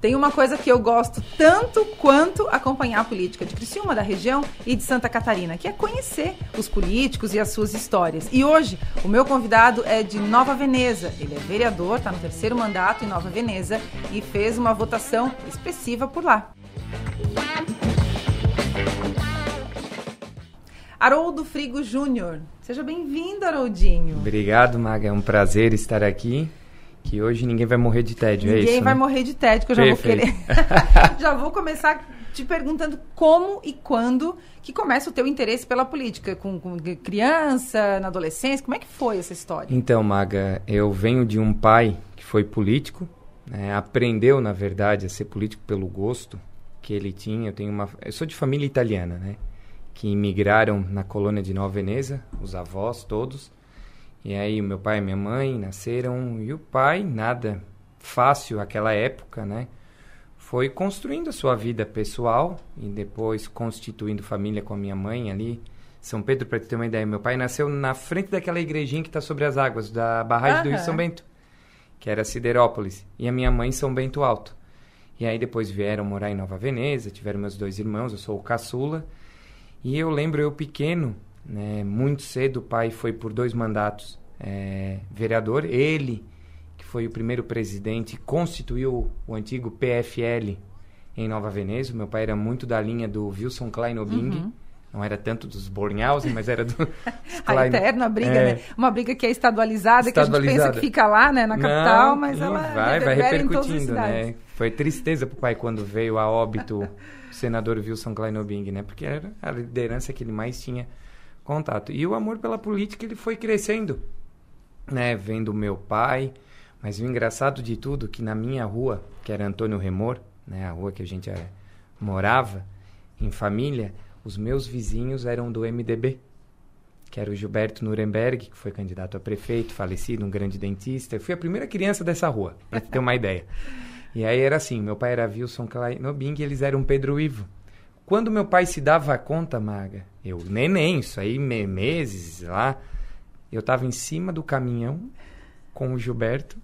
Tem uma coisa que eu gosto tanto quanto acompanhar a política de Criciúma, da região e de Santa Catarina, que é conhecer os políticos e as suas histórias. E hoje, o meu convidado é de Nova Veneza. Ele é vereador, está no 3º mandato em Nova Veneza e fez uma votação expressiva por lá. Haroldo Frigo Júnior. Seja bem-vindo, Haroldinho. Obrigado, Maga. É um prazer estar aqui. Que hoje ninguém vai morrer de tédio, é isso? Ninguém vai morrer de tédio, que eu já Perfeito. vou querer. Já vou começar te perguntando como e quando que começa o teu interesse pela política, com criança, na adolescência, como é que foi essa história? Então, Maga, eu venho de um pai que foi político, né? Aprendeu, na verdade, a ser político pelo gosto que ele tinha. Eu sou de família italiana, né? Que imigraram na colônia de Nova Veneza, os avós todos. E aí o meu pai e minha mãe nasceram, e o pai, nada fácil naquela época, né? Foi construindo a sua vida pessoal e depois constituindo família com a minha mãe ali. São Pedro, para ter uma ideia, meu pai nasceu na frente daquela igrejinha que está sobre as águas, da barragem do Rio São Bento, que era Siderópolis, e a minha mãe em São Bento Alto. E aí depois vieram morar em Nova Veneza, tiveram meus 2 irmãos, eu sou o caçula. E eu lembro, eu pequeno, né, muito cedo, o pai foi por 2 mandatos vereador. Ele, que foi o primeiro presidente, constituiu o antigo PFL em Nova Veneza. O meu pai era muito da linha do Wilson Klein Obing. Não era tanto dos Bornhausen, mas era do... A eterna briga, né? Uma briga que é estadualizada, que a gente pensa que fica lá, né, na capital, mas ela vai repercutindo, né? Foi tristeza pro pai quando veio a óbito o senador Wilson Klein Obing, né? Porque era a liderança que ele mais tinha contato. E o amor pela política, ele foi crescendo, né? Vendo o meu pai. Mas o engraçado de tudo, que na minha rua, que era Antônio Remor, né? A rua que a gente morava em família, os meus vizinhos eram do MDB, que era o Gilberto Nuremberg, que foi candidato a prefeito, falecido, um grande dentista. Eu fui a primeira criança dessa rua, para ter uma ideia. E aí era assim, meu pai era Wilson Klein Obing e eles eram Pedro Ivo. Quando meu pai se dava conta, Maga, eu neném, isso aí, meses lá, eu estava em cima do caminhão com o Gilberto,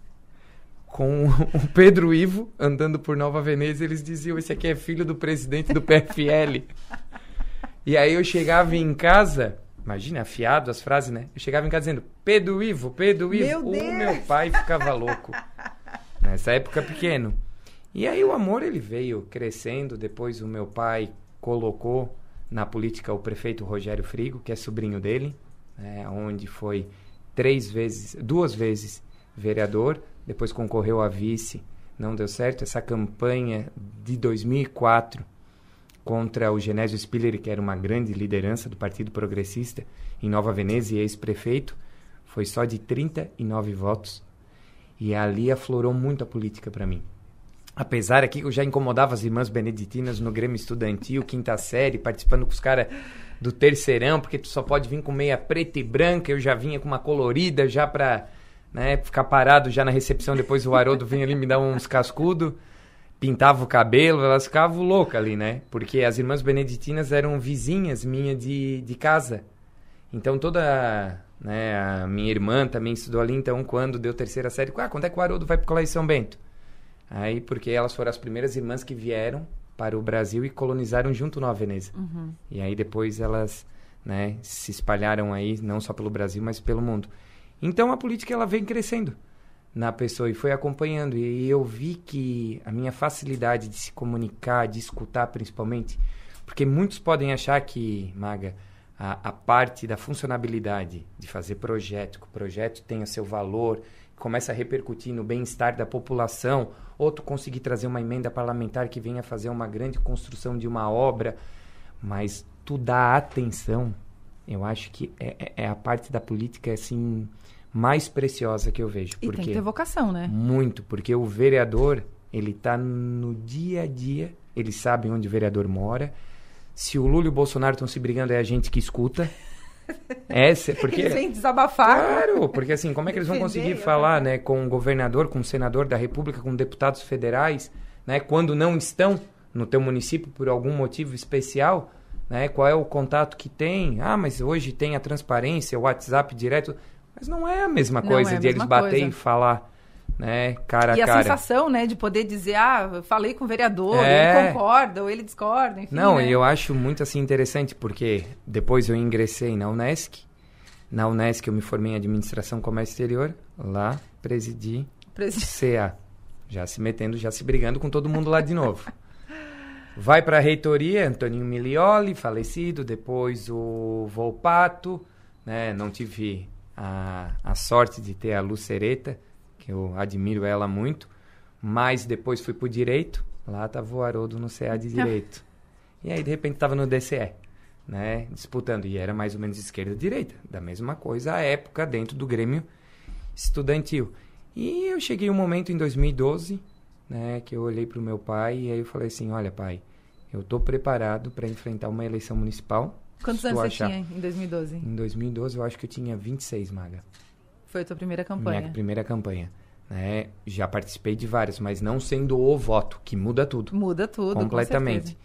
com o Pedro Ivo, andando por Nova Veneza, e eles diziam, esse aqui é filho do presidente do PFL. E aí eu chegava em casa, imagina, afiado as frases, né? Eu chegava em casa dizendo, Pedro Ivo, o meu pai ficava louco. Nessa época pequeno. E aí o amor, ele veio crescendo. Depois o meu pai colocou na política o prefeito Rogério Frigo, que é sobrinho dele, né? Onde foi 2 vezes vereador. Depois concorreu a vice, não deu certo. Essa campanha de 2004 contra o Genésio Spiller, que era uma grande liderança do Partido Progressista em Nova Veneza e ex-prefeito, foi só de 39 votos. E ali aflorou muito a política para mim. Apesar aqui que eu já incomodava as irmãs beneditinas no Grêmio Estudantil, 5ª série, participando com os caras do terceirão, porque tu só pode vir com meia preta e branca, eu já vinha com uma colorida já para, né, ficar parado já na recepção, depois o Haroldo vinha ali me dar uns cascudos, pintava o cabelo, elas ficavam loucas ali, né? Porque as irmãs beneditinas eram vizinhas minhas de casa. Então toda... né, a minha irmã também estudou ali, então quando deu 3ª série, quando é que o Haroldo vai pro Colégio São Bento? Aí, porque elas foram as primeiras irmãs que vieram para o Brasil e colonizaram junto Nova Veneza. E aí depois elas, né, se espalharam aí, não só pelo Brasil, mas pelo mundo. Então a política, ela vem crescendo na pessoa e foi acompanhando. E eu vi que a minha facilidade de se comunicar, de escutar principalmente, porque muitos podem achar que, Maga, a parte da funcionabilidade de fazer projeto, que o projeto tenha seu valor, começa a repercutir no bem-estar da população, ou tu conseguir trazer uma emenda parlamentar que venha fazer uma grande construção de uma obra, mas tu dá atenção, eu acho que é a parte da política assim, mais preciosa que eu vejo. E tem que ter vocação, né? Muito, porque o vereador, ele está no dia a dia, ele sabe onde o vereador mora. Se o Lula e o Bolsonaro estão se brigando, é a gente que escuta. Porque eles vêm desabafar. Claro, porque assim, como é que eles vão conseguir falar, né, com o governador, com o senador da República, com deputados federais, né, quando não estão no teu município por algum motivo especial, né, qual é o contato que tem? Ah, mas hoje tem a transparência, o WhatsApp direto, mas não é a mesma coisa de eles bater e falar, né, cara a E a cara. sensação, né, de poder dizer, eu falei com o vereador, ele concorda ou ele discorda, enfim. Não, né? e eu acho muito assim interessante, porque depois eu ingressei na Unesc. Na Unesc eu me formei em Administração Comércio Exterior. Lá presidi CA. Já se metendo, já se brigando com todo mundo lá de novo. Vai para a reitoria, Antoninho Milioli, falecido. Depois o Volpato, né? Não tive a sorte de ter a Lucereta, que eu admiro ela muito. Mas depois fui para o Direito. Lá estava o Haroldo no CA de Direito. E aí, de repente, estava no DCE, né? Disputando. E era mais ou menos esquerda-direita. Da mesma coisa à época dentro do Grêmio Estudantil. E eu cheguei um momento em 2012, né? Que eu olhei para o meu pai e aí eu falei assim, olha, pai, eu estou preparado para enfrentar uma eleição municipal. Quantos anos você tinha em 2012? Em 2012 eu acho que eu tinha 26, Maga. Foi a tua primeira campanha? Minha primeira campanha. Né? Já participei de várias, mas não sendo o voto, que muda tudo. Muda tudo, completamente.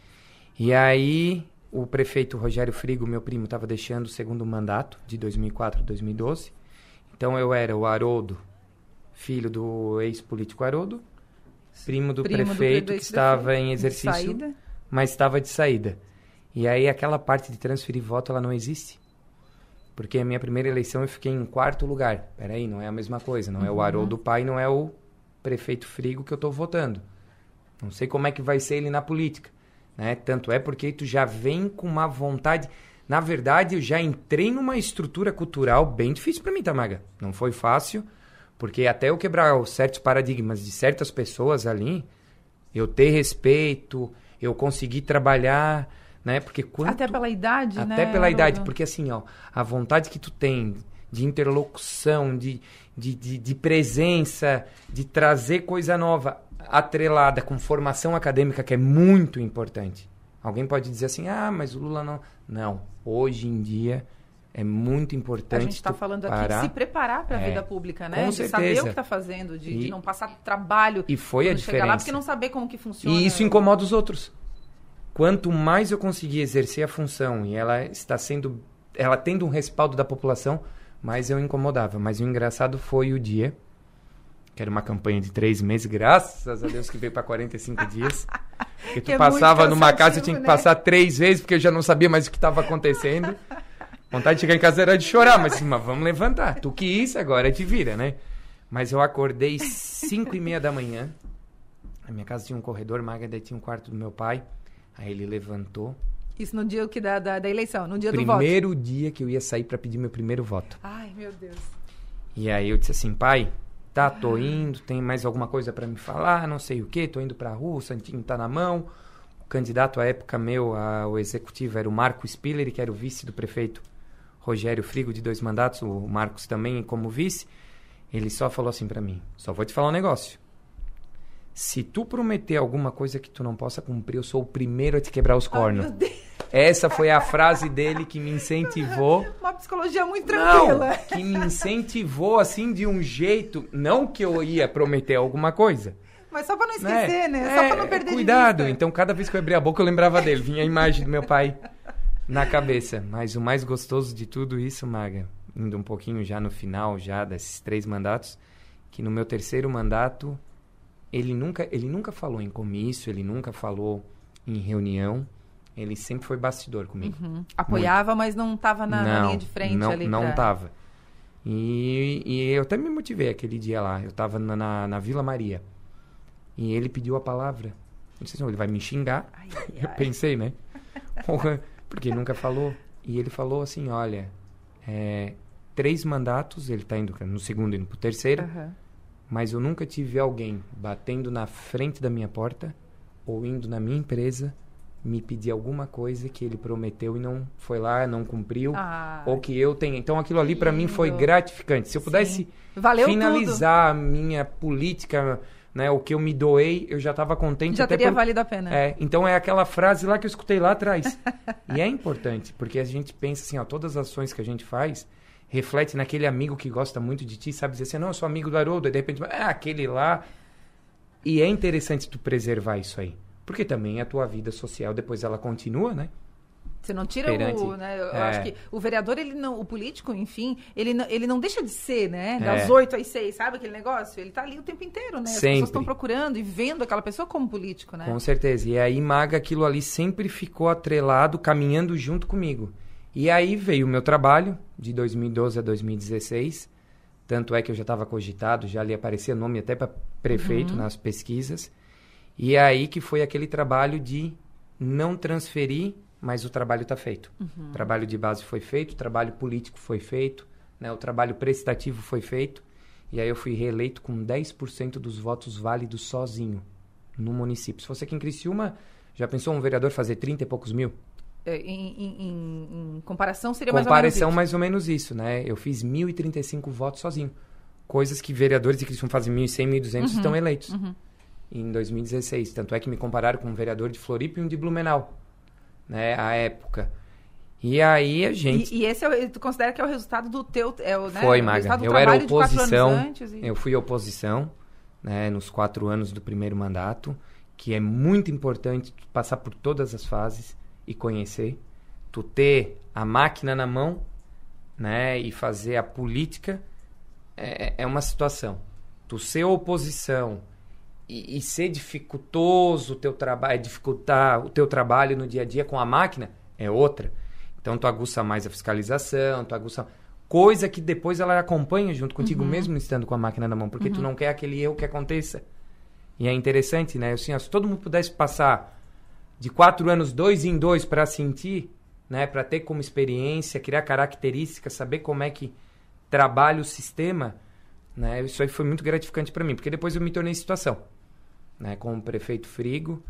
E aí, o prefeito Rogério Frigo, meu primo, estava deixando o segundo mandato, de 2004 a 2012. Então, eu era o Haroldo, filho do ex-político Haroldo, primo do prefeito que estava em exercício, mas estava de saída. E aí, aquela parte de transferir voto, ela não existe. Porque a minha primeira eleição eu fiquei em 4º lugar. Peraí, não é a mesma coisa. Não é o Haroldo pai, não é o prefeito Frigo que eu estou votando. Não sei como é que vai ser ele na política. Né? Tanto é porque tu já vem com uma vontade... Na verdade, eu já entrei numa estrutura cultural bem difícil para mim, Tamaga. Não foi fácil, porque até eu quebrar os certos paradigmas de certas pessoas ali, eu ter respeito, eu conseguir trabalhar... Né? Porque até pela idade, né? Até pela idade, porque assim, ó, a vontade que tu tem de interlocução, de presença, de trazer coisa nova, atrelada com formação acadêmica, que é muito importante. Alguém pode dizer assim, mas o Lula não... Não, hoje em dia é muito importante. A gente está falando aqui de se preparar para a vida pública, né? Com de certeza. saber o que está fazendo, de não passar trabalho. E foi a diferença. Chegar lá porque não saber como que funciona. E isso incomoda os outros. Quanto mais eu conseguir exercer a função e ela tendo um respaldo da população, mais eu incomodava. Mas o engraçado foi o dia, que era uma campanha de 3 meses, graças a Deus que veio para 45 dias. Porque tu passava numa casa e tinha que passar 3 vezes, porque eu já não sabia mais o que estava acontecendo. Vontade de chegar em casa era de chorar, mas vamos levantar. Tu que isso agora te vira, né? Mas eu acordei 5:30 da manhã. A minha casa tinha um corredor, Maga, daí tinha um quarto do meu pai. Aí ele levantou. Isso no dia da eleição, no dia do voto? Primeiro dia que eu ia sair para pedir meu primeiro voto. Ai, meu Deus. E aí eu disse assim, pai, tô indo, tem mais alguma coisa para me falar, não sei o quê, tô indo pra rua, o Santinho tá na mão. O candidato à época meu ao executivo era o Marco Spiller, que era o vice do prefeito Rogério Frigo, de 2 mandatos, o Marcos também como vice. Ele só falou assim para mim, só vou te falar um negócio. Se tu prometer alguma coisa que tu não possa cumprir, eu sou o primeiro a te quebrar os cornos. Essa foi a frase dele que me incentivou. Uma psicologia muito tranquila. Não, que me incentivou assim de um jeito, não que eu ia prometer alguma coisa. Mas só pra não esquecer, né? Só pra não perder cuidado. de vista. Então, cada vez que eu abria a boca, eu lembrava dele. Vinha a imagem do meu pai na cabeça. Mas o mais gostoso de tudo isso, Maga, indo um pouquinho já no final já desses 3 mandatos, que no meu 3º mandato... Ele nunca falou em comício, ele nunca falou em reunião, ele sempre foi bastidor comigo. Apoiava, mas não estava na linha de frente ali. Não estava. E eu até me motivei aquele dia lá, eu estava na Vila Maria. E ele pediu a palavra. Não sei se ele vai me xingar. Eu pensei, né? Porque ele nunca falou. E ele falou assim, olha, 3 mandatos, ele está indo no segundo, indo pro 3º. Mas eu nunca tive alguém batendo na frente da minha porta ou indo na minha empresa me pedir alguma coisa que ele prometeu e não foi lá, não cumpriu, ou que eu tenha. Então, aquilo ali para mim foi gratificante. Se eu pudesse finalizar a minha política, né, o que eu me doei, eu já estava contente. Já teria valido a pena. Então, é aquela frase lá que eu escutei lá atrás. E é importante, porque a gente pensa assim, todas as ações que a gente faz... reflete naquele amigo que gosta muito de ti, sabe dizer assim, não, eu sou amigo do Haroldo, e de repente, aquele lá. E é interessante tu preservar isso aí, porque também a tua vida social, depois ela continua, né? Você não tira o... Né, eu acho que o vereador, o político, enfim, ele não deixa de ser, né? Das 8 às 6, sabe aquele negócio? Ele tá ali o tempo inteiro, né? As pessoas estão procurando e vendo aquela pessoa como político, né? Com certeza. E aí, Maga, aquilo ali sempre ficou atrelado, caminhando junto comigo. E aí veio o meu trabalho, de 2012 a 2016. Tanto é que eu já estava cogitado, já ali aparecia nome até para prefeito nas pesquisas. E aí que foi aquele trabalho de não transferir, mas o trabalho está feito. O trabalho de base foi feito, o trabalho político foi feito, né? O trabalho prestativo foi feito. E aí eu fui reeleito com 10% dos votos válidos sozinho no município. Se fosse aqui em Criciúma, já pensou um vereador fazer 30 e poucos mil? Em comparação, seria mais ou menos isso, né? Eu fiz 1.035 votos sozinho. Coisas que vereadores de Criciúma fazem 1.100, 1.200 estão eleitos. Em 2016. Tanto é que me compararam com um vereador de Floripa e um de Blumenau, né? À época. E aí a gente... E esse tu considera que é o resultado do teu... né? Foi, Maga. Eu era oposição. Eu fui oposição, né? Nos 4 anos do primeiro mandato, que é muito importante passar por todas as fases e conhecer, tu ter a máquina na mão, né, e fazer a política é uma situação. Tu ser oposição e ser dificultoso o teu trabalho, dificultar o teu trabalho no dia a dia com a máquina é outra. Então tu aguça mais a fiscalização, tu aguça coisa que depois ela acompanha junto contigo mesmo estando com a máquina na mão, porque tu não quer aquele erro que aconteça. E é interessante, né? Assim, se todo mundo pudesse passar de 4 anos, 2 em 2, para sentir, né, para ter como experiência, criar características, saber como é que trabalha o sistema, né, isso aí foi muito gratificante para mim, porque depois eu me tornei em situação, né, com o prefeito Frigo,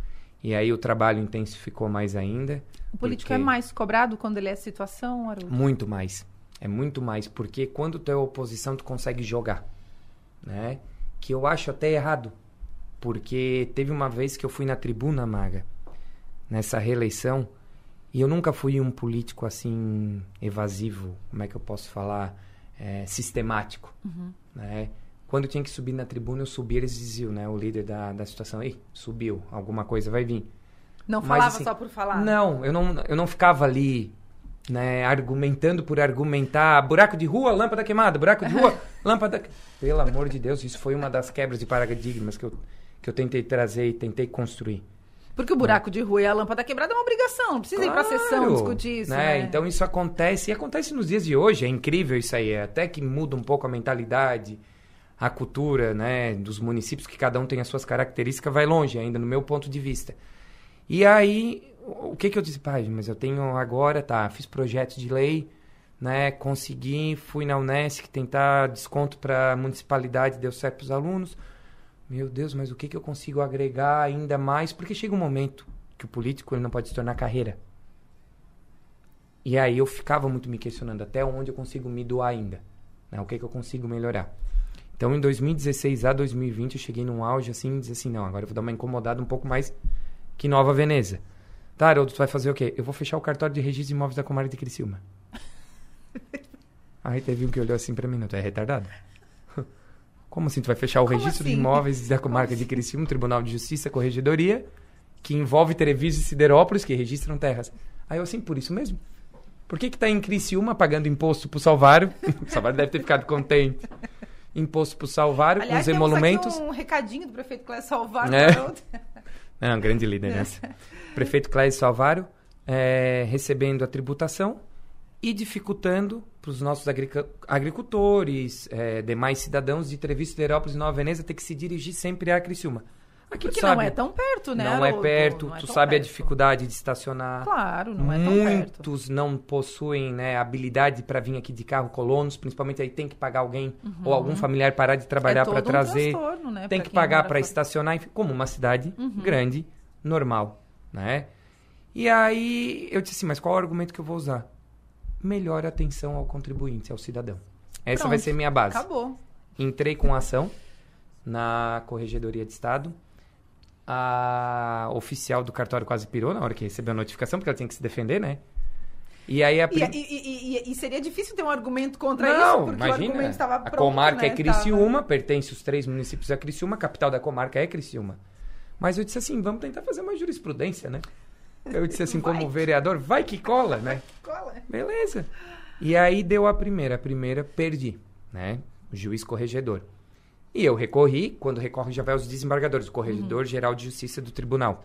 e aí o trabalho intensificou mais ainda. O político é mais cobrado quando ele é situação, Haroldo? Muito mais, é muito mais, porque quando tu é oposição tu consegue jogar, né, que eu acho até errado, porque teve uma vez que eu fui na tribuna, Maga, nessa reeleição, e eu nunca fui um político assim evasivo, como é que eu posso falar, sistemático, né? Quando eu tinha que subir na tribuna, eu subia, eles diziam, né, o líder da situação, ei, subiu, alguma coisa vai vir. Não falava assim, só por falar? Não, eu não ficava ali, né, argumentando por argumentar, buraco de rua, lâmpada queimada, buraco de rua, lâmpada... Pelo amor de Deus, isso foi uma das quebras de paradigmas que eu tentei trazer e tentei construir. Porque o buraco de rua e a lâmpada quebrada é uma obrigação. Não precisa ir pra sessão discutir isso, né? Então isso acontece. E acontece nos dias de hoje. É incrível isso aí. Até que muda um pouco a mentalidade, a cultura, né? Dos municípios, que cada um tem as suas características. Vai longe ainda, no meu ponto de vista. E aí, o que eu disse? Pai, mas eu tenho agora, fiz projetos de lei, né? Consegui, fui na Unesc tentar desconto pra municipalidade, deu certo pros alunos. Meu Deus, mas o que eu consigo agregar ainda mais? Porque chega um momento que o político ele não pode se tornar carreira. E aí eu ficava muito me questionando até onde eu consigo me doar ainda, né? O que eu consigo melhorar. Então, em 2016 a 2020, eu cheguei num auge assim, e disse assim, não, agora eu vou dar uma incomodada um pouco mais que Nova Veneza. Tá, Haroldo, tu vai fazer o quê? Eu vou fechar o cartório de registro de imóveis da comarca de Criciúma. Aí teve um que olhou assim pra mim, não, tu é retardado? Como assim? Tu vai fechar o registro de imóveis da comarca de Criciúma, Tribunal de Justiça, Corregedoria, que envolve Treviso e Siderópolis, que registram terras. Aí eu assim, por isso mesmo. Por que tá em Criciúma pagando imposto pro Salvário? O Salvário deve ter ficado contente. Imposto pro Salvário, com os emolumentos. Aliás, um recadinho do prefeito Cléio Salvário. Não, grande líder nessa. Prefeito Cléio Salvário, recebendo a tributação e dificultando para os nossos agricultores, demais cidadãos de Treviso, Siderópolis e Nova Veneza ter que se dirigir sempre a Criciúma. Aqui, porque não é tão perto, né? Não é perto, tu sabe a dificuldade de estacionar. Claro, não é tão perto. Muitos não possuem, né, habilidade para vir aqui de carro, colonos, principalmente aí tem que pagar alguém ou algum familiar parar de trabalhar para trazer. Né, tem que pagar para estacionar, enfim, como uma cidade grande, normal, né? E aí eu disse assim, mas qual é o argumento que eu vou usar? Melhor atenção ao contribuinte, ao cidadão. Essa vai ser minha base. Acabou. Entrei com ação na Corregedoria de Estado. A oficial do cartório quase pirou na hora que recebeu a notificação, porque ela tinha que se defender, né? E aí e seria difícil ter um argumento contra isso, porque imagina, o argumento estava pronto, a comarca, né? é Criciúma, pertence os 3 municípios a Criciúma, a capital da comarca é Criciúma. Mas eu disse assim, vamos tentar fazer uma jurisprudência, né? Eu disse assim, como vereador, vai que cola, né? Cola. Beleza. E aí deu a primeira perdi, né? O juiz corregedor. E eu recorri, quando recorre já vai aos desembargadores, o Corregedor-Geral de Justiça do Tribunal,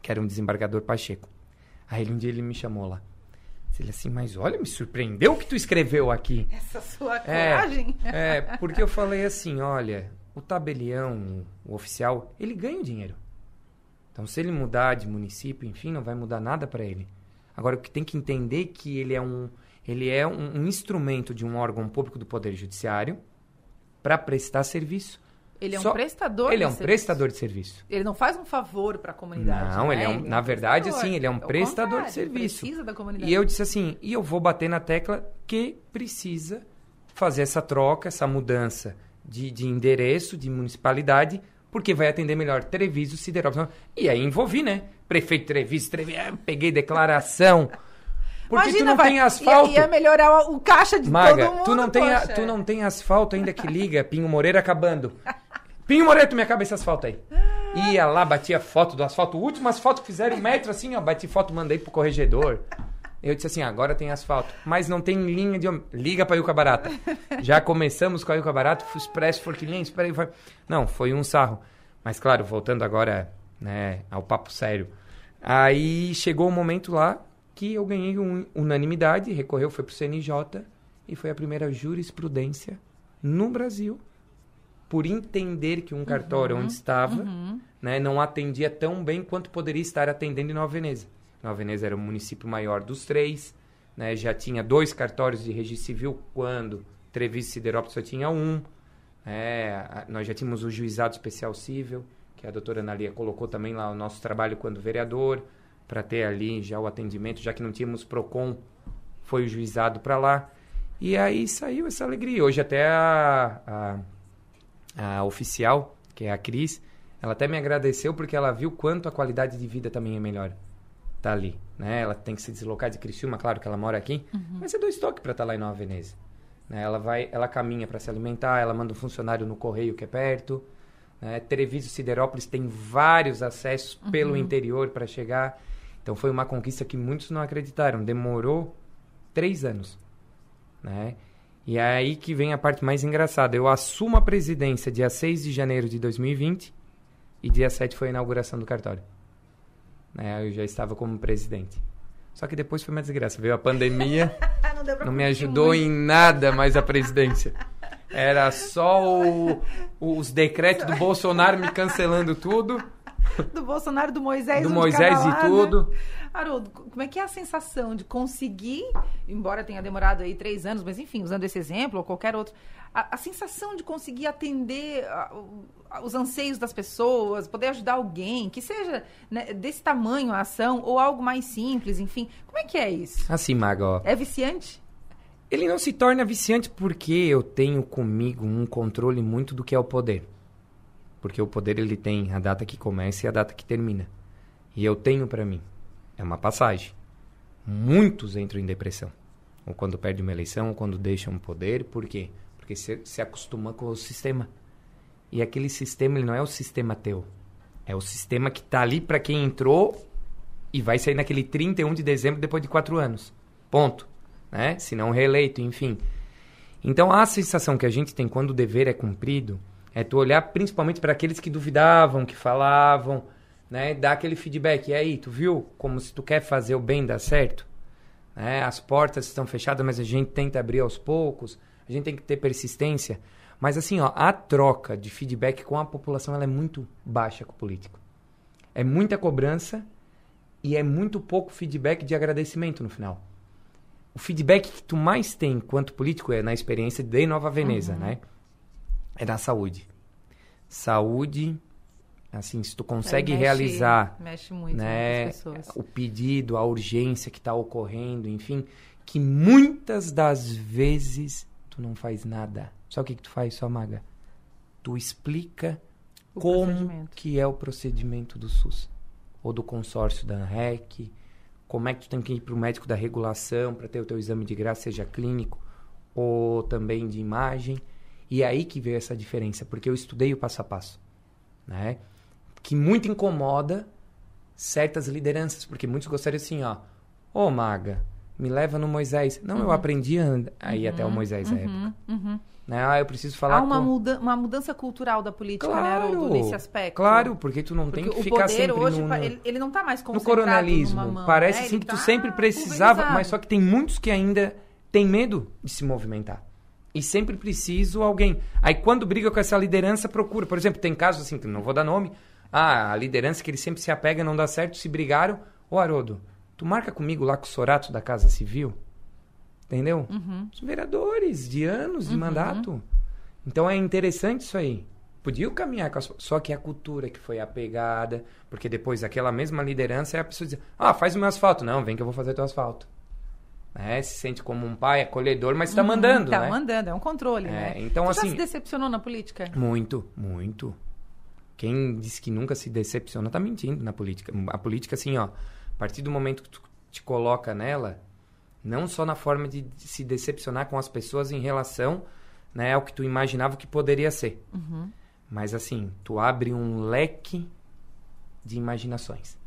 que era um desembargador Pacheco. Aí um dia ele me chamou lá. Ele assim, mas olha, me surpreendeu o que tu escreveu aqui. Essa sua coragem. Porque eu falei assim, olha, o tabelião, o oficial, ele ganha o dinheiro. Então, se ele mudar de município, enfim, não vai mudar nada para ele. Agora, o que tem que entender é que ele é um instrumento de um órgão público do Poder Judiciário para prestar serviço. Ele é um prestador de serviço. Ele é um prestador de serviço. Ele não faz um favor para a comunidade. Não, né? ele é um, na verdade, sim, ele é um prestador de serviço. Ele precisa da comunidade. E eu disse assim, e eu vou bater na tecla que precisa fazer essa troca, essa mudança de endereço, de municipalidade, porque vai atender melhor Treviso, Siderópolis. E aí envolvi, né? Prefeito Treviso, peguei declaração. Porque imagina, tu não tem asfalto. Ia melhorar o caixa de Maga, todo mundo, tu não tem asfalto ainda que liga, Pinho Moreira acabando. Pinho Moreira, tu me acaba esse asfalto aí. Ia lá, batia foto do asfalto. O último asfalto que fizeram em metro, assim, ó. Bati foto, mandei pro corregedor. Eu disse assim, agora tem asfalto. Mas não tem linha de... Liga pra Ilka Barata. Já começamos com a Ilka Barata, Expresso, Forquilinha, Não, foi um sarro. Mas, claro, voltando agora, né, ao papo sério. Aí chegou o momento lá que eu ganhei unanimidade, recorreu, foi pro CNJ e foi a primeira jurisprudência no Brasil por entender que um cartório onde estava, né, não atendia tão bem quanto poderia estar atendendo em Nova Veneza. Nova Veneza era o município maior dos 3, né, já tinha 2 cartórios de registro civil, quando Treviso e Siderópolis só tinha 1. Nós já tínhamos o Juizado Especial Cível, que a doutora Analia colocou também lá o nosso trabalho quando vereador, para ter ali já o atendimento, já que não tínhamos PROCON, foi o juizado para lá. E aí saiu essa alegria. Hoje até a oficial, que é a Cris, ela até me agradeceu porque ela viu quanto a qualidade de vida também é melhor. Tá ali, né? Ela tem que se deslocar de Criciúma, claro que ela mora aqui, mas é 2 toques para estar lá em Nova Veneza. Né? Ela caminha para se alimentar, ela manda um funcionário no correio que é perto. Né? Treviso, Siderópolis tem vários acessos pelo interior para chegar. Então foi uma conquista que muitos não acreditaram. Demorou 3 anos. Né? E é aí que vem a parte mais engraçada. Eu assumo a presidência dia 6 de janeiro de 2020 e dia 7 foi a inauguração do cartório. Né? Eu já estava como presidente. Só que depois foi uma desgraça. Veio a pandemia, não me ajudou em nada mais a presidência. Era só os decretos do Bolsonaro me cancelando tudo. Do Bolsonaro, do Moisés. Do Moisés e tudo. Haroldo, como é que é a sensação de conseguir, embora tenha demorado aí 3 anos, mas enfim, usando esse exemplo ou qualquer outro, a sensação de conseguir atender os anseios das pessoas, poder ajudar alguém, que seja, né, desse tamanho a ação ou algo mais simples, enfim. Como é que é isso? Assim, Maga, ó. É viciante? Ele não se torna viciante porque eu tenho comigo um controle muito do que é o poder. Porque o poder, ele tem a data que começa e a data que termina. E eu tenho para mim. É uma passagem. Muitos entram em depressão. Ou quando perdem uma eleição, ou quando deixam o poder. Por quê? Porque se acostuma com o sistema. E aquele sistema, ele não é o sistema teu. É o sistema que tá ali para quem entrou e vai sair naquele 31 de dezembro depois de 4 anos. Ponto. Né? Se não reeleito, enfim. Então, a sensação que a gente tem quando o dever é cumprido é tu olhar principalmente para aqueles que duvidavam, que falavam, né? Dar aquele feedback. E aí, tu viu como se tu quer fazer o bem dar certo? Né? As portas estão fechadas, mas a gente tenta abrir aos poucos. A gente tem que ter persistência. Mas assim, ó, a troca de feedback com a população, ela é muito baixa com o político. É muita cobrança e é muito pouco feedback de agradecimento no final. O feedback que tu mais tem enquanto político é na experiência de Nova Veneza, né? É na saúde. Saúde, assim, se tu consegue realizar... Mexe muito, né, com as pessoas. O pedido, a urgência que está ocorrendo, enfim, que muitas das vezes tu não faz nada. Só o que tu faz, só, Maga? Tu explica como que é o procedimento do SUS. Ou do consórcio da ANREC, como é que tu tem que ir para o médico da regulação para ter o teu exame de graça, seja clínico ou também de imagem. E é aí que veio essa diferença, porque eu estudei o passo a passo, né? Que muito incomoda certas lideranças, porque muitos gostariam assim, ó, ô Maga, me leva no Moisés. Não, eu aprendi a ir até o Moisés na época. Né? Eu preciso falar há uma mudança cultural da política, né, Haroldo, nesse aspecto. Claro, porque tu não tem que ficar sempre hoje, ele não está mais concentrado no coronelismo. Numa mão, parece né? assim ele que tu tá sempre precisava, pulverizado. mas só que tem muitos que ainda têm medo de se movimentar. E sempre preciso alguém. Aí quando briga com essa liderança, procura. Por exemplo, tem casos assim, que não vou dar nome, a liderança que ele sempre se apega, não dá certo, se brigaram. Ô Haroldo, tu marca comigo lá com o Sorato da Casa Civil? Entendeu? Os vereadores de anos de mandato. Então é interessante isso aí. Podia caminhar com as... Só que a cultura que foi apegada, porque depois aquela mesma liderança é a pessoa dizer, faz o meu asfalto. Não, vem que eu vou fazer teu asfalto. Se sente como um pai acolhedor, mas tá mandando, né? Tá mandando, é um controle, né? Então, tu assim, já se decepcionou na política? Muito, muito. Quem diz que nunca se decepciona tá mentindo na política. A política, assim, ó, a partir do momento que tu te coloca nela, não só na forma de se decepcionar com as pessoas em relação, né, ao que tu imaginava que poderia ser. Mas, assim, tu abre um leque de imaginações.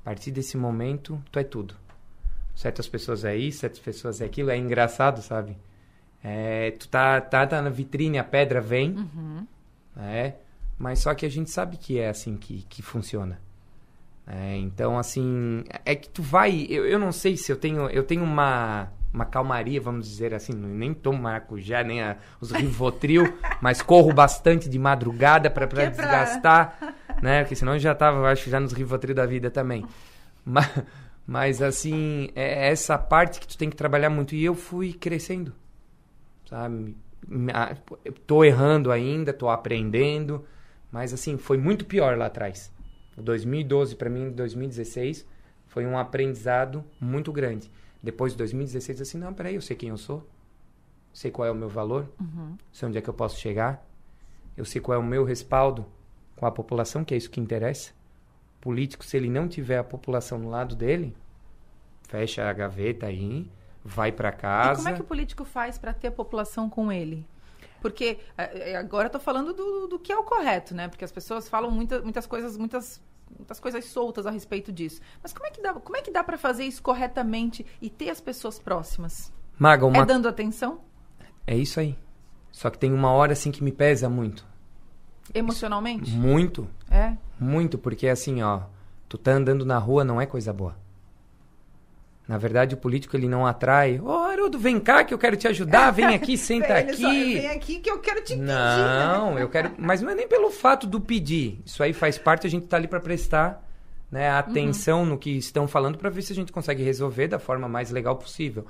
A partir desse momento, tu é tudo. Certas pessoas é isso, certas pessoas é aquilo. É engraçado, sabe? Tu tá na vitrine, a pedra vem. Mas só que a gente sabe que é assim que funciona. Então, assim, é que tu vai... Eu não sei se eu tenho uma calmaria, vamos dizer assim, nem tomo maracujá, nem os Rivotril, mas corro bastante de madrugada para desgastar, né? Porque senão eu já tava, acho, já nos Rivotril da vida também. Mas assim, é essa parte que tu tem que trabalhar muito. E eu fui crescendo, sabe? Tô errando ainda, tô aprendendo, mas assim, foi muito pior lá atrás. 2012 para mim, 2016, foi um aprendizado muito grande. Depois de 2016, assim, não, peraí, eu sei quem eu sou, sei qual é o meu valor, sei onde é que eu posso chegar, eu sei qual é o meu respaldo com a população, que é isso que interessa. Político, se ele não tiver a população no lado dele, fecha a gaveta aí, vai para casa. E como é que o político faz para ter a população com ele? Porque agora eu tô falando do que é o correto, né? Porque as pessoas falam muitas coisas soltas a respeito disso. Mas como é que dá para fazer isso corretamente e ter as pessoas próximas? Maga, É dando atenção? É isso aí. Só que tem uma hora assim que me pesa muito. Emocionalmente? Muito. É? Muito, porque assim, ó, tu tá andando na rua não é coisa boa. Na verdade, o político, ele não atrai. Ô, Haroldo, vem cá que eu quero te ajudar, vem aqui, senta aqui. Vem aqui que eu quero te pedir. Não, eu quero... Mas não é nem pelo fato do pedir. Isso aí faz parte, a gente tá ali para prestar, né, atenção no que estão falando para ver se a gente consegue resolver da forma mais legal possível.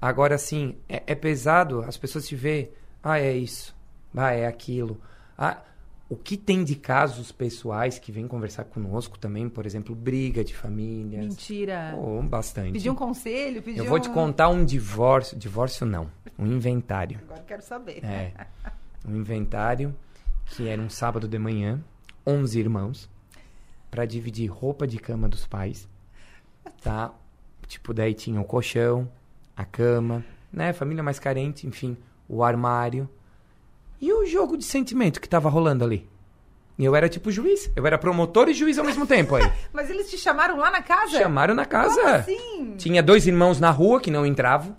Agora, assim, é pesado as pessoas te ver, é isso, é aquilo. O que tem de casos pessoais que vêm conversar conosco também, por exemplo, briga de famílias. Mentira. Bastante. Pedir um conselho? Eu vou te contar um divórcio. Divórcio não, um inventário. Agora quero saber. Um inventário que era um sábado de manhã, 11 irmãos, para dividir roupa de cama dos pais, tá? Tipo, daí tinha o colchão, a cama, né? Família mais carente, enfim, o armário. E o jogo de sentimento que tava rolando ali? E eu era tipo juiz. Eu era promotor e juiz ao mesmo tempo aí. Mas eles te chamaram lá na casa? Chamaram na casa. Como assim? Tinha 2 irmãos na rua que não entravam.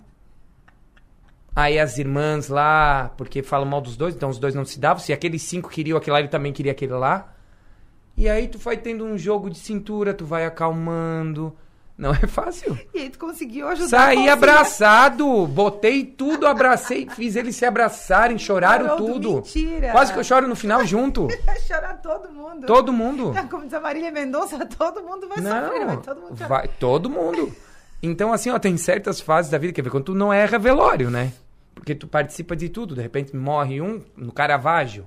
Aí as irmãs lá, porque falam mal dos 2, então os 2 não se davam. Se aqueles 5 queriam aquele lá, ele também queria aquele lá. E aí tu vai tendo um jogo de cintura, tu vai acalmando. Não é fácil. E aí tu conseguiu ajudar. Saí abraçado, botei tudo, abracei, fiz eles se abraçarem, choraram Haroldo, tudo. Mentira. Quase que eu choro no final junto. Vai chorar todo mundo. Todo mundo. Como diz a Marília Mendonça, todo mundo vai sofrer, vai todo mundo chorar. Vai, todo mundo. Então, assim, ó, tem certas fases da vida, quer ver, quando tu não erra velório, né? Porque tu participa de tudo, de repente morre um no Caravaggio.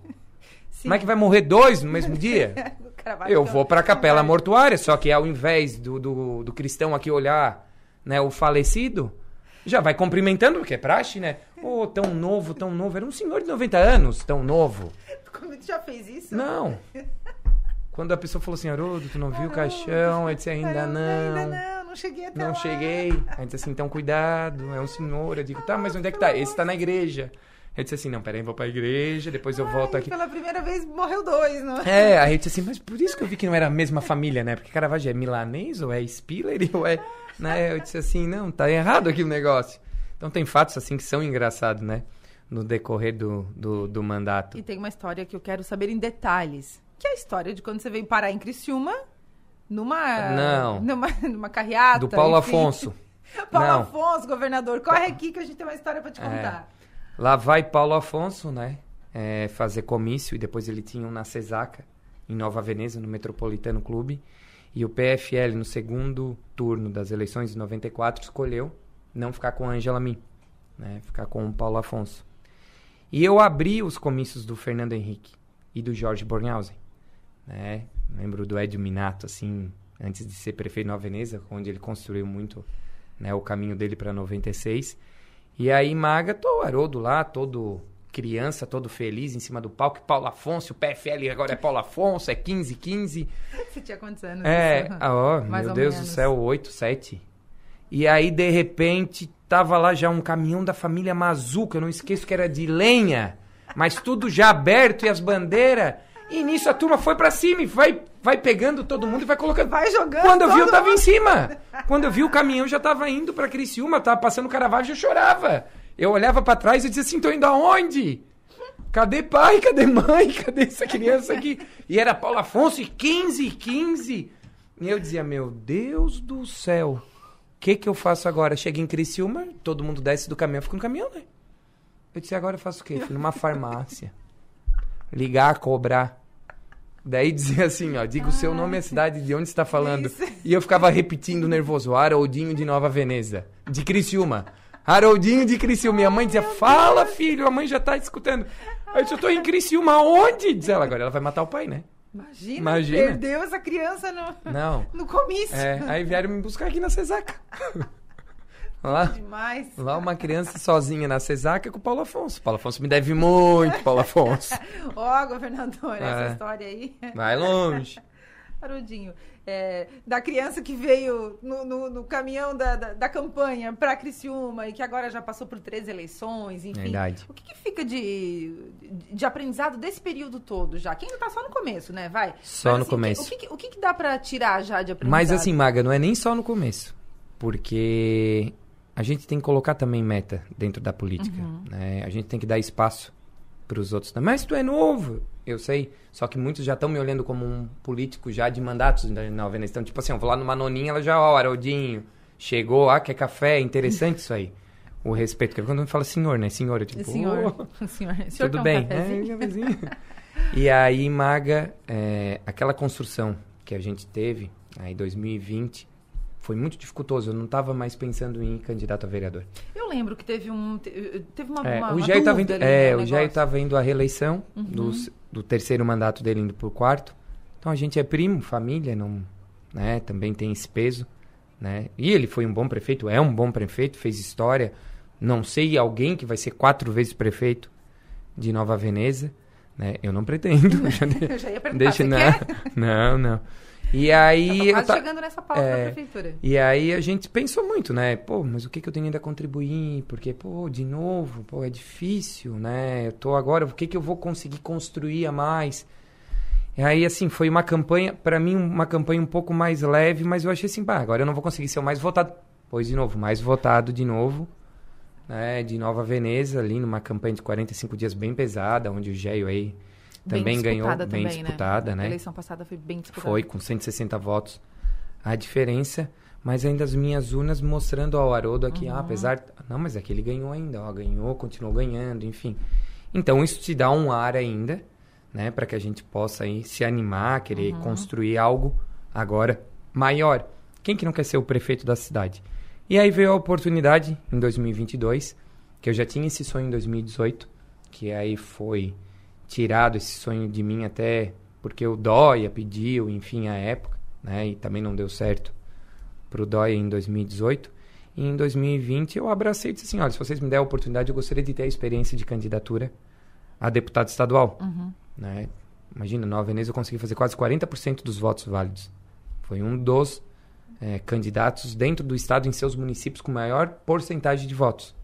Sim. Como é que vai morrer 2 no mesmo dia? Eu vou pra capela mortuária, só que ao invés do cristão aqui olhar, né, o falecido, já vai cumprimentando, porque é praxe, né? Tão novo. Era um senhor de 90 anos, tão novo. Tu já fez isso? Não. Quando a pessoa falou assim, Haroldo, tu não viu o caixão? Eu disse, ainda não cheguei até lá. Não cheguei. Aí disse assim, então cuidado, é um senhor. Eu digo, tá, mas onde é que tá? Esse tá na igreja. Eu disse assim, não, peraí, vou pra igreja, depois eu volto aqui. Pela primeira vez morreu 2, não É, aí eu disse assim, mas por isso que eu vi que não era a mesma família, né? Porque Caravaggio é milanês, ou é Spiller, ou é... Né? Eu disse assim, não, tá errado aqui o negócio. Então tem fatos assim que são engraçados, né? No decorrer do mandato. E tem uma história que eu quero saber em detalhes. Que é a história de quando você veio parar em Criciúma, numa carreata. Do Paulo enfim. Afonso. Paulo Afonso, governador. Corre aqui que a gente tem uma história pra te contar. Lá vai Paulo Afonso, né? Fazer comício, e depois ele tinha um na Cesaca, em Nova Veneza, no Metropolitano Clube. E o PFL, no segundo turno das eleições de 94, escolheu não ficar com a Ângela Min, né? Ficar com o Paulo Afonso. E eu abri os comícios do Fernando Henrique e do Jorge Bornhausen, né? Lembro do Edio Minato, assim, antes de ser prefeito de Nova Veneza, onde ele construiu muito, né, o caminho dele para 96. E aí, Maga, tô o Haroldo lá, todo criança, todo feliz, em cima do palco. Paulo Afonso, o PFL agora é Paulo Afonso, é 15-15. Você tinha quantos anos? Meu Deus do céu, 8, 7. E aí, de repente, tava lá já um caminhão da família Mazuca, eu não esqueço que era de lenha, mas tudo já aberto e as bandeiras. E nisso a turma foi pra cima e vai pegando todo mundo e vai colocando. Vai jogando. Quando eu vi, eu tava em cima. Quando eu vi, o caminhão já tava indo pra Criciúma, tava passando o Caravaggio, eu chorava. Eu olhava pra trás e dizia assim, tô indo aonde? Cadê pai? Cadê mãe? Cadê essa criança aqui? E era Paulo Afonso e 15. E eu dizia, meu Deus do céu, o que eu faço agora? Cheguei em Criciúma, todo mundo desce do caminhão, eu fico no caminhão, né? Eu disse, agora eu faço o quê? Fui numa farmácia. Ligar, cobrar. Daí dizia assim, ó, diga o seu nome e a cidade de onde você está falando. Isso. E eu ficava repetindo nervoso, Haroldinho de Nova Veneza, de Criciúma. Haroldinho de Criciúma. Minha mãe dizia, fala, filho, a mãe já tá escutando. Aí eu disse, eu tô em Criciúma, onde? Diz ela, agora ela vai matar o pai, né? Imagina. Perdeu essa criança no comício. Aí vieram me buscar aqui na Cesaca. Lá uma criança sozinha na Cesaca com o Paulo Afonso. Paulo Afonso me deve muito, Paulo Afonso. Governador, essa história aí. Vai longe. Haroldinho, da criança que veio no caminhão da campanha para Criciúma e que agora já passou por 3 eleições, enfim. Verdade. O que fica de aprendizado desse período todo já? Que ainda tá só no começo, né? Só no começo. O que dá para tirar já de aprendizado? Mas assim, Maga, não é nem só no começo. Porque a gente tem que colocar também meta dentro da política. Né? A gente tem que dar espaço para os outros também. Mas tu é novo, eu sei. Só que muitos já estão me olhando como um político já de mandatos na Nova Veneza. Então, tipo assim, eu vou lá numa noninha, ela já, Haroldinho, chegou, quer café, é interessante isso aí. O respeito. Porque quando me fala senhor, né? Senhor, eu tipo, senhor tudo bem. E aí, Maga, aquela construção que a gente teve aí em 2020, foi muito dificultoso. Eu não estava mais pensando em ir candidato a vereador. Eu lembro que teve uma o Jair estava indo, o Jair estava indo à reeleição do terceiro mandato dele indo para o 4º. Então a gente é primo, família, não, né? Também tem esse peso, né? E ele foi um bom prefeito, é um bom prefeito, fez história. Não sei alguém que vai ser 4 vezes prefeito de Nova Veneza, né? Eu não pretendo. Eu já ia perguntar, não. E aí... Tá quase chegando nessa pauta da prefeitura. E aí a gente pensou muito, né? Pô, mas o que eu tenho ainda a contribuir? Porque, de novo, é difícil, né? Eu tô agora, o que eu vou conseguir construir a mais? E aí, assim, foi uma campanha, para mim, uma campanha um pouco mais leve, mas eu achei assim, agora eu não vou conseguir ser o mais votado. Pois, de novo, mais votado de novo, né? De Nova Veneza, ali numa campanha de 45 dias bem pesada, onde o Geio aí... Também ganhou, bem disputada, né? A eleição passada foi bem disputada. Foi, com 160 votos. A diferença, mas ainda as minhas urnas mostrando ao Haroldo aqui, apesar... Não, mas é que ele ganhou ainda, ganhou, continuou ganhando, enfim. Então, isso te dá um ar ainda, né? Para que a gente possa aí se animar, querer construir algo agora maior. Quem que não quer ser o prefeito da cidade? E aí veio a oportunidade, em 2022, que eu já tinha esse sonho em 2018, que aí foi... tirado esse sonho de mim até porque o Dóia pediu, enfim, à época, né? E também não deu certo pro Dóia em 2018. E em 2020 eu abracei e disse assim, olha, se vocês me derem a oportunidade, eu gostaria de ter a experiência de candidatura a deputado estadual. Né? Imagina, Nova Veneza eu consegui fazer quase 40% dos votos válidos. Foi um dos candidatos dentro do estado em seus municípios com maior porcentagem de votos.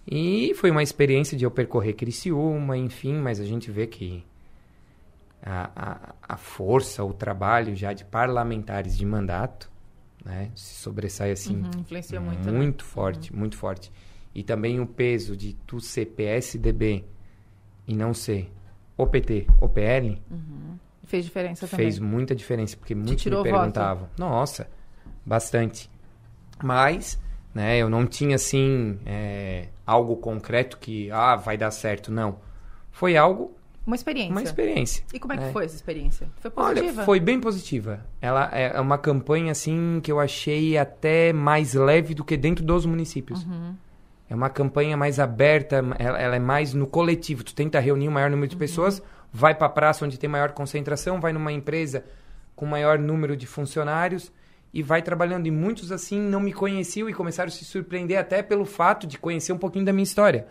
E foi uma experiência de eu percorrer Criciúma, enfim, mas a gente vê que a força, o trabalho já de parlamentares de mandato, né, se sobressai assim, influencia muito, muito forte, muito forte. E também o peso de tu ser PSDB e não ser o PT ou PL, fez diferença também. fez muita diferença, porque muitos tirou me perguntavam. voto? Nossa, bastante. Mas, né, eu não tinha, assim, algo concreto que, vai dar certo, não. Foi algo... Uma experiência. Uma experiência. E como é que foi essa experiência? Foi positiva? Olha, foi bem positiva. Ela é uma campanha, assim, que eu achei até mais leve do que dentro dos municípios. É uma campanha mais aberta, ela é mais no coletivo. Tu tenta reunir o maior número de pessoas, vai para a praça onde tem maior concentração, vai numa empresa com maior número de funcionários e vai trabalhando. E muitos, assim, não me conheciam e começaram a se surpreender até pelo fato de conhecer um pouquinho da minha história.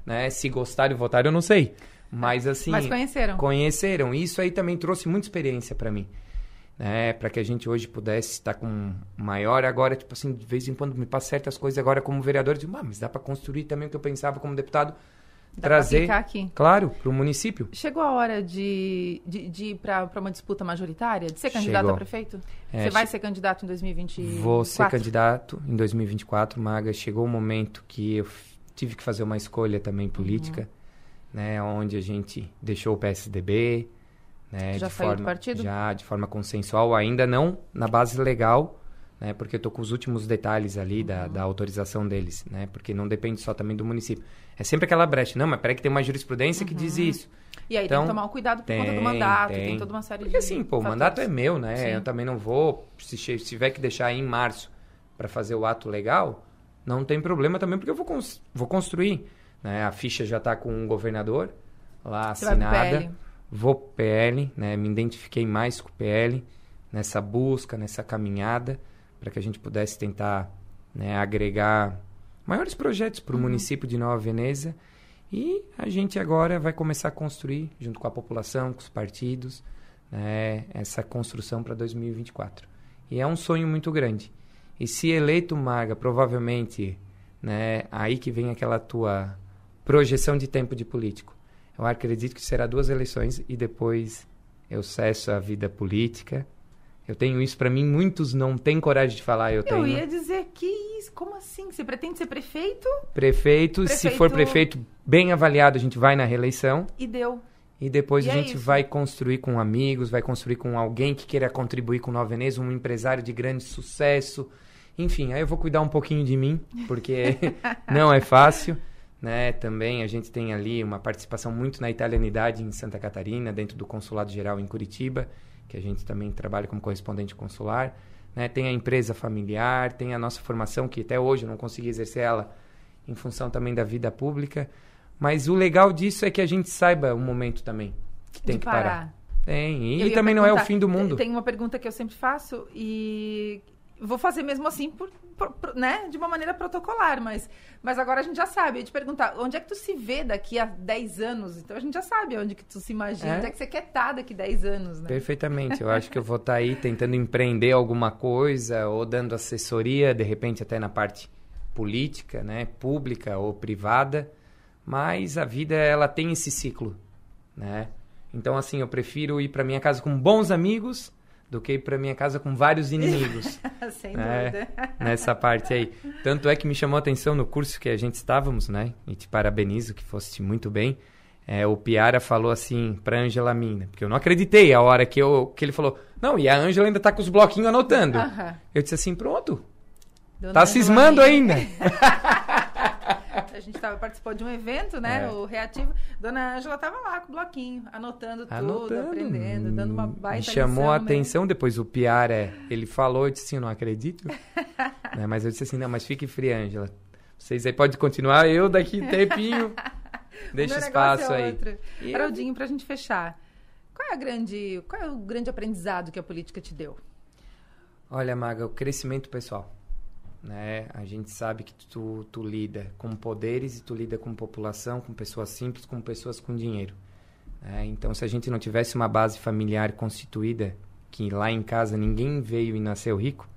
Né? Se gostaram e votaram, eu não sei. Mas, assim... Mas conheceram. Conheceram. Isso aí também trouxe muita experiência para mim. Né? Para que a gente hoje pudesse estar com maior... Agora, tipo assim, de vez em quando me passa certas coisas agora como vereador. Eu digo, mas dá para construir também o que eu pensava como deputado. Dá trazer, pra aqui. Claro, para o município. Chegou a hora de ir para uma disputa majoritária? De ser candidato Chegou. a prefeito? Você vai ser candidato em 2024? Vou ser candidato em 2024, Maga. Chegou o momento que eu tive que fazer uma escolha também política, né, onde a gente deixou o PSDB. Né, já saiu do partido? Já, de forma consensual. Ainda não na base legal, né, porque eu estou com os últimos detalhes ali da autorização deles, né, porque não depende só também do município. É sempre aquela brecha. Não, mas peraí que tem uma jurisprudência que diz isso. E aí então, tem que tomar um cuidado por conta do mandato, tem toda uma série porque de... assim, pô, o mandato é meu, né? Sim. Eu também não vou, se tiver que deixar em março para fazer o ato legal, não tem problema também, porque eu vou construir. Né? A ficha já está com o governador lá assinada. Vou pro PL, né? Me identifiquei mais com o PL nessa busca, nessa caminhada, para que a gente pudesse tentar, né, agregar maiores projetos para o município de Nova Veneza. E a gente agora vai começar a construir, junto com a população, com os partidos, né, essa construção para 2024. E é um sonho muito grande. E se eleito, Maga, provavelmente, né, aí que vem aquela tua projeção de tempo de político. Eu acredito que será 2 eleições e depois eu cesso a vida política. Eu tenho isso para mim, muitos não têm coragem de falar, eu tenho. Eu ia dizer que isso, como assim? Você pretende ser prefeito? Prefeito, se for prefeito bem avaliado, a gente vai na reeleição. E deu. E depois a gente vai construir com amigos, vai construir com alguém que queira contribuir com Nova Veneza, um empresário de grande sucesso. Enfim, aí eu vou cuidar um pouquinho de mim, porque não é fácil. Né? Também a gente tem ali uma participação muito na italianidade em Santa Catarina, dentro do Consulado Geral em Curitiba, que a gente também trabalha como correspondente consular. Né? Tem a empresa familiar, tem a nossa formação, que até hoje eu não consegui exercer ela em função também da vida pública. Mas o legal disso é que a gente saiba o momento também que tem que parar. Tem, e também não é o fim do mundo. Tem uma pergunta que eu sempre faço e vou fazer mesmo assim né, de uma maneira protocolar, mas agora a gente já sabe. Eu ia te perguntar, onde é que tu se vê daqui a 10 anos? Então a gente já sabe onde que tu se imagina, onde é que você quer estar daqui a 10 anos, né? Perfeitamente. Eu acho que eu vou estar aí tentando empreender alguma coisa ou dando assessoria, de repente até na parte política, né, pública ou privada, mas a vida, ela tem esse ciclo, né? Então, assim, eu prefiro ir para minha casa com bons amigos do que ir para minha casa com vários inimigos. Sem dúvida. Nessa parte aí. Tanto é que me chamou a atenção no curso que a gente estávamos, né? E te parabenizo, que foste muito bem. O Piara falou assim pra Ângela Mina, porque eu não acreditei a hora que ele falou, não, e a Ângela ainda tá com os bloquinhos anotando. Eu disse assim, pronto. Dona tá cismando ainda. A gente participou de um evento, né? O Reativo. Dona Ângela estava lá com o bloquinho, anotando tudo, aprendendo, dando uma baita lição. Me chamou a atenção, depois o Piara, ele falou, eu disse assim, eu não acredito. Né? Mas eu disse assim, não, mas fique fria, Ângela. Vocês aí podem continuar, eu daqui tempinho, deixa espaço aí. Haraldinho, pra gente fechar, qual é o grande aprendizado que a política te deu? Olha, Maga, o crescimento pessoal. Né? A gente sabe que tu lida com poderes e tu lida com população, com pessoas simples, com pessoas com dinheiro. Né? Então, se a gente não tivesse uma base familiar constituída, que lá em casa ninguém veio e nasceu rico,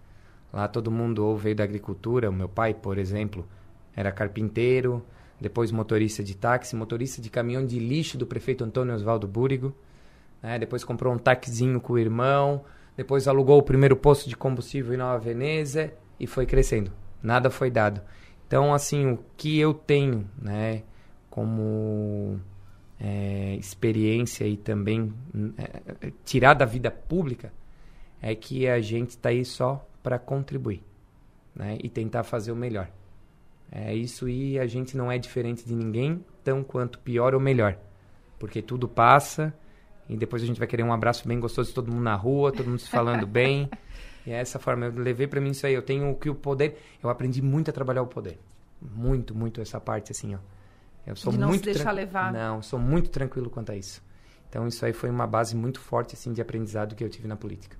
lá todo mundo ou veio da agricultura, o meu pai, por exemplo, era carpinteiro, depois motorista de táxi, motorista de caminhão de lixo do prefeito Antônio Osvaldo Búrigo, né? Depois comprou um taxizinho com o irmão, depois alugou o primeiro posto de combustível em Nova Veneza e foi crescendo. Nada foi dado. Então, assim, o que eu tenho, né, como experiência e também tirar da vida pública é que a gente está aí só para contribuir, né, e tentar fazer o melhor. É isso, e a gente não é diferente de ninguém, tão quanto pior ou melhor. Porque tudo passa e depois a gente vai querer um abraço bem gostoso de todo mundo na rua, todo mundo se falando bem. E é essa forma, eu levei pra mim isso aí. Eu tenho que o poder, eu aprendi muito a trabalhar o poder. Muito, muito essa parte, assim, ó. Eu sou de não muito se deixar levar. Não, sou muito tranquilo quanto a isso. Então isso aí foi uma base muito forte, assim, de aprendizado que eu tive na política.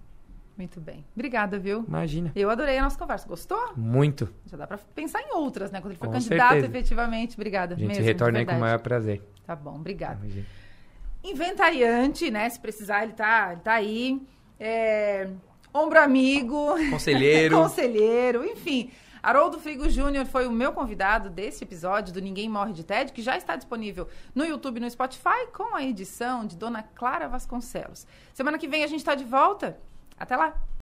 Muito bem. Obrigada, viu? Imagina. Eu adorei a nossa conversa. Gostou? Muito. Já dá pra pensar em outras, né? Quando ele for Com candidato, certeza. efetivamente. Obrigada. A gente mesmo, retorna aí com o maior prazer. Tá bom, obrigada. Imagina. Inventariante, né? Se precisar, ele tá aí. Ombro amigo. Conselheiro. Conselheiro, enfim. Haroldo Frigo Júnior foi o meu convidado desse episódio do Ninguém Morre de TED, que já está disponível no YouTube e no Spotify, com a edição de Dona Clara Vasconcelos. Semana que vem a gente está de volta. Até lá!